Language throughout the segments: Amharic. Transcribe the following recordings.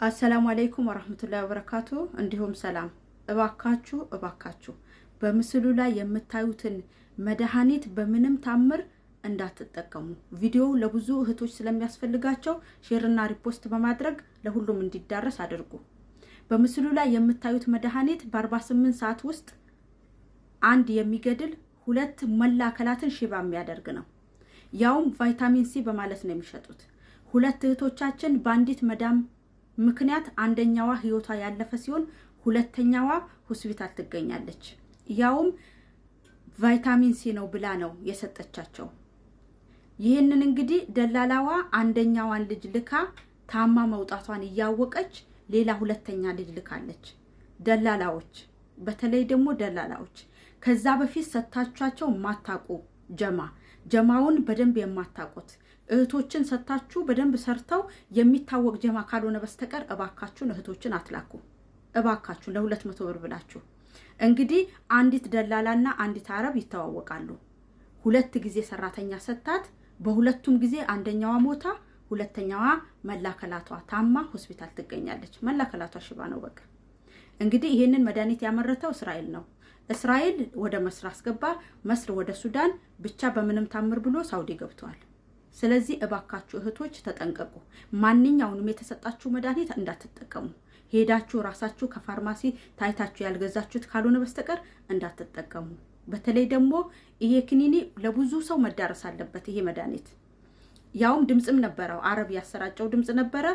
አሰላሙ አለይኩም ወራህመቱላሂ ወበረካቱ። እንዲሁም ሰላም። እባካችሁ በምስሉ ላይ የምታዩትን መድኃኒት በምንም ታምር እንዳትጠቀሙ። ቪዲዮው ለብዙ እህቶች ስለሚያስፈልጋቸው ሼርና ሪፖስት በማድረግ ለሁሉም እንዲዳረስ አድርጉ። በምስሉ ላይ የምታዩት መድኃኒት በ48 ሰዓት ውስጥ አንድ የሚገድል ሁለት መላ አካላትን ሽባ የሚያደርግ ነው። ያውም ቫይታሚን ሲ በማለት ነው የሚሸጡት። ሁለት እህቶቻችን በአንዲት መዳም ምክንያት አንደኛዋ ህይወቷ ያለፈ ሲሆን ሁለተኛዋ ሆስፒታል ትገኛለች። ያውም ቫይታሚን ሲ ነው ብላ ነው የሰጠቻቸው። ይህንን እንግዲህ ደላላዋ አንደኛዋን ልጅ ልካ ታማ መውጣቷን እያወቀች ሌላ ሁለተኛ ልጅ ልካለች። ደላላዎች፣ በተለይ ደግሞ ደላላዎች ከዛ በፊት ሰጣቻቸው ማታቁ ጀማውን በደንብ የማታቁት እህቶችን ሰጣችሁ በደንብ ሰርተው የሚታወቅ ጀማ ካልሆነ በስተቀር እባካችሁን እህቶችን አትላኩ። እባካችሁ ለ200 ብር ብላችሁ እንግዲህ አንዲት ደላላና አንዲት አረብ ይተዋወቃሉ። ሁለት ጊዜ ሰራተኛ ሰጣት። በሁለቱም ጊዜ አንደኛዋ ሞታ ሁለተኛዋ መላከላቷ ታማ ሆስፒታል ትገኛለች። መላከላቷ ሽባ ነው። በቃ እንግዲህ ይሄንን መድኃኒት ያመረተው እስራኤል ነው። እስራኤል ወደ መስር አስገባ፣ መስር ወደ ሱዳን፣ ብቻ በምንም ታምር ብሎ ሳውዲ ገብቷል። ስለዚህ እባካችሁ እህቶች ተጠንቀቁ። ማንኛውንም የተሰጣችሁ መድኃኒት እንዳትጠቀሙ። ሄዳችሁ ራሳችሁ ከፋርማሲ ታይታችሁ ያልገዛችሁት ካልሆነ በስተቀር እንዳትጠቀሙ። በተለይ ደግሞ ይሄ ክኒኒ ለብዙ ሰው መዳረስ አለበት። ይሄ መድኃኒት ያውም ድምጽም ነበረው፣ አረብ ያሰራጨው ድምጽ ነበረ።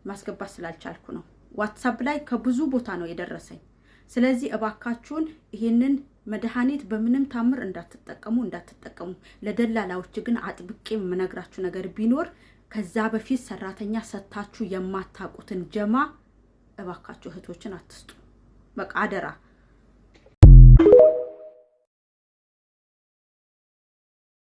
ማስገባት ስላልቻልኩ ነው። ዋትስአፕ ላይ ከብዙ ቦታ ነው የደረሰኝ። ስለዚህ እባካችሁን ይሄንን መድኃኒት በምንም ታምር እንዳትጠቀሙ። ለደላላዎች ግን አጥብቄ የምነግራችሁ ነገር ቢኖር ከዛ በፊት ሰራተኛ ሰጣችሁ የማታቁትን ጀማ እባካችሁ እህቶችን አትስጡ። በቃ አደራ።